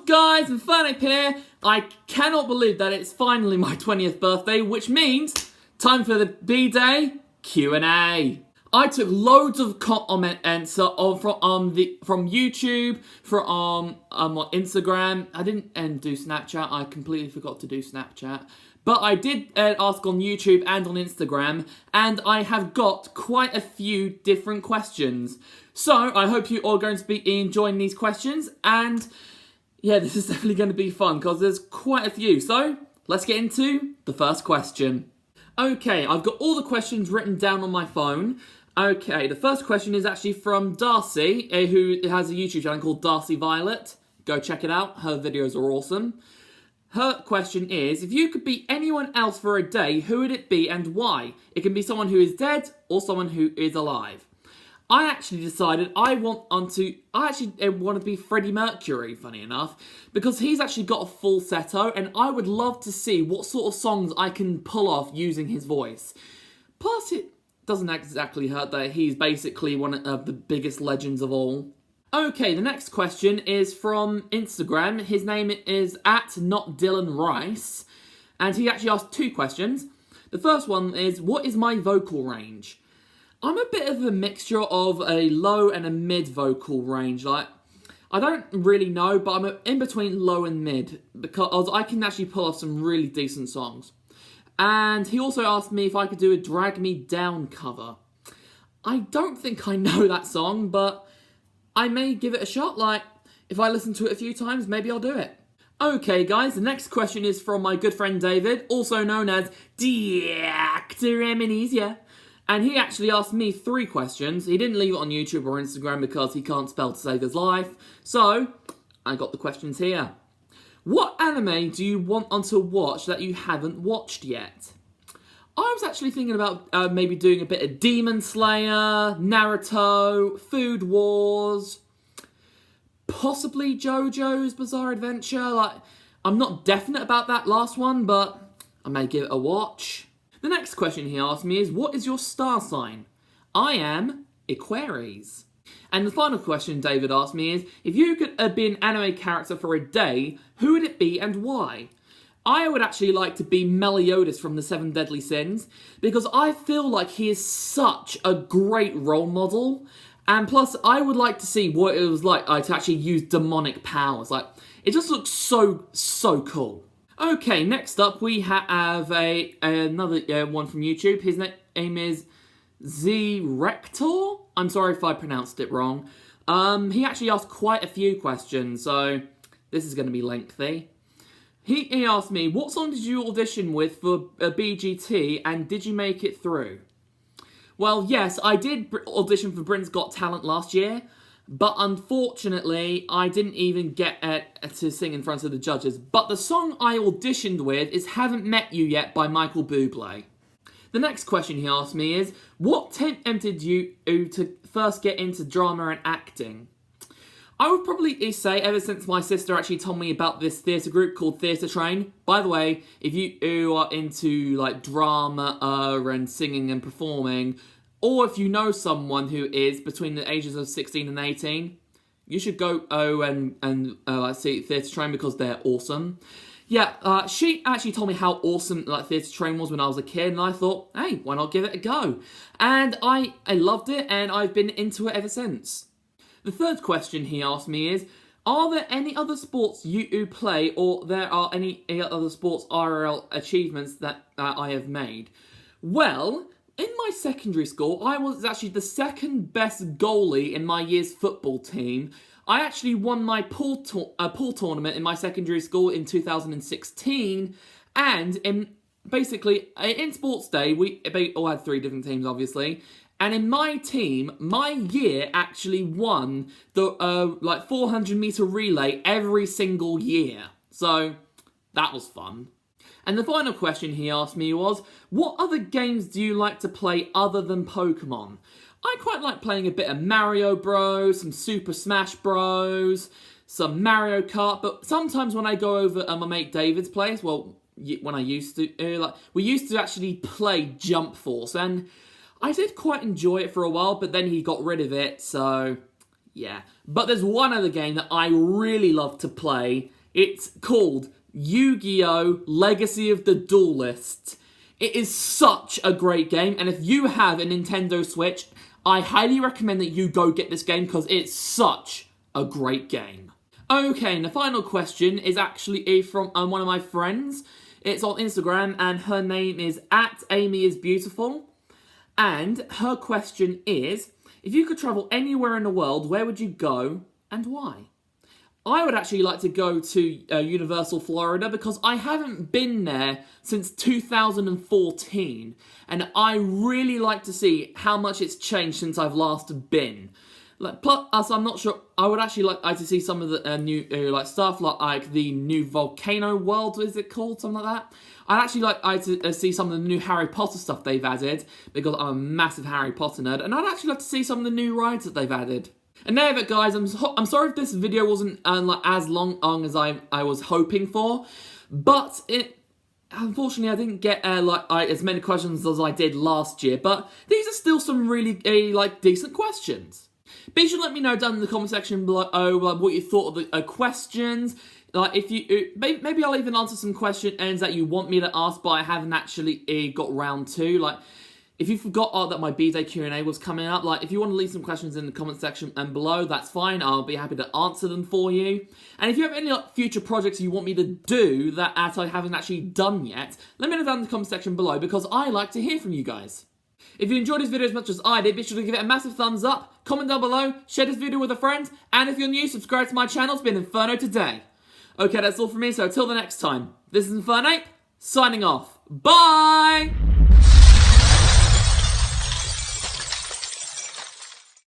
guys, and Fernip here. I cannot believe that it's finally my 20th birthday, which means time for the Bday Q&A. I took loads of comments from YouTube, from Instagram. I didn't do Snapchat. I completely forgot to do Snapchat. But I did ask on YouTube and on Instagram, and I have got quite a few different questions. So I hope you all are going to be enjoying these questions, and yeah, this is definitely going to be fun because there's quite a few. So let's get into the first question. Okay, I've got all the questions written down on my phone. Okay, the first question is actually from Darcy, who has a YouTube channel called Darcy Violet. Go check it out. Her videos are awesome. Her question is, if you could be anyone else for a day, who would it be and why? It can be someone who is dead or someone who is alive. I actually decided I want to be Freddie Mercury, funny enough, because he's actually got a falsetto, and I would love to see what sort of songs I can pull off using his voice. Plus, it doesn't exactly hurt that he's basically one of the biggest legends of all. Okay, the next question is from Instagram. His name is @NotDylanRice, and he actually asked two questions. The first one is, what is my vocal range? I'm a bit of a mixture of a low and a mid vocal range. Like, I don't really know, but I'm in between low and mid because I can actually pull off some really decent songs. And he also asked me if I could do a Drag Me Down cover. I don't think I know that song, but I may give it a shot. Like, if I listen to it a few times, maybe I'll do it. Okay, guys, the next question is from my good friend David, also known as Dr. Amnesia. And he actually asked me 3 questions. He didn't leave it on YouTube or Instagram because he can't spell to save his life. So, I got the questions here. What anime do you want to watch that you haven't watched yet? I was actually thinking about maybe doing a bit of Demon Slayer, Naruto, Food Wars, possibly JoJo's Bizarre Adventure. Like, I'm not definite about that last one, but I may give it a watch. The next question he asked me is, what is your star sign? I am Aquaries. And the final question David asked me is, if you could be an anime character for a day, who would it be and why? I would actually like to be Meliodas from the 7 Deadly Sins, because I feel like he is such a great role model, and plus I would like to see what it was like to actually use demonic powers. Like, it just looks so cool. Okay, next up we have another one from YouTube. His name is Z-Rector. I'm sorry if I pronounced it wrong. He actually asked quite a few questions, so this is going to be lengthy. He asked me, what song did you audition with for BGT, and did you make it through? Well, yes, I did audition for Britain's Got Talent last year, but unfortunately, I didn't even get to sing in front of the judges. But the song I auditioned with is Haven't Met You Yet by Michael Bublé. The next question he asked me is, what tempted you to first get into drama and acting? I would probably say ever since my sister actually told me about this theatre group called Theatre Train. By the way, if you are into like drama and singing and performing, or if you know someone who is between the ages of 16 and 18, you should go see Theatre Train because they're awesome. Yeah, she actually told me how awesome Theatre Train was when I was a kid, and I thought, hey, why not give it a go? And I loved it, and I've been into it ever since. The third question he asked me is, are there any other sports you play, or there are any other sports IRL achievements that I have made? Well, in my secondary school, I was actually the second best goalie in my year's football team. I actually won my pool tournament in my secondary school in 2016, and in Sports Day, we all had 3 different teams, obviously. And in my team, my year actually won the 400-meter relay every single year. So that was fun. And the final question he asked me was, what other games do you like to play other than Pokemon? I quite like playing a bit of Mario Bros, some Super Smash Bros, some Mario Kart, but sometimes when I go over at my mate David's place, well, when I used to, we used to actually play Jump Force, and I did quite enjoy it for a while, but then he got rid of it, so yeah. But there's one other game that I really love to play, It's called Yu-Gi-Oh! Legacy of the Duelist. It is such a great game, and if you have a Nintendo Switch, I highly recommend that you go get this game because it's such a great game. Okay, and the final question is actually from one of my friends. It's on Instagram, and her name is @AmyIsBeautiful. And her question is, if you could travel anywhere in the world, where would you go and why? I would actually like to go to Universal Florida because I haven't been there since 2014. And I really like to see how much it's changed since I've last been. Plus, I'm not sure. I would actually like to see some of the new stuff, like the new Volcano World. Is it called something like that? I'd actually like to see some of the new Harry Potter stuff they've added because I'm a massive Harry Potter nerd, and I'd actually like to see some of the new rides that they've added. And there you have it, guys. I'm sorry if this video wasn't as long as I was hoping for, but unfortunately I didn't get as many questions as I did last year. But these are still some really decent questions. Be sure to let me know down in the comment section below what you thought of the questions. If you maybe I'll even answer some questions that you want me to ask, but I haven't actually got round to. If you forgot that my Bday Q&A was coming up, if you want to leave some questions in the comment section and below, that's fine. I'll be happy to answer them for you. And if you have any future projects you want me to do that I haven't actually done yet, let me know down in the comment section below because I like to hear from you guys. If you enjoyed this video as much as I did, be sure to give it a massive thumbs up, comment down below, share this video with a friend, and if you're new, subscribe to my channel. It's been Inferno today. Okay, that's all from me, so until the next time, this is Infernape, signing off. Bye!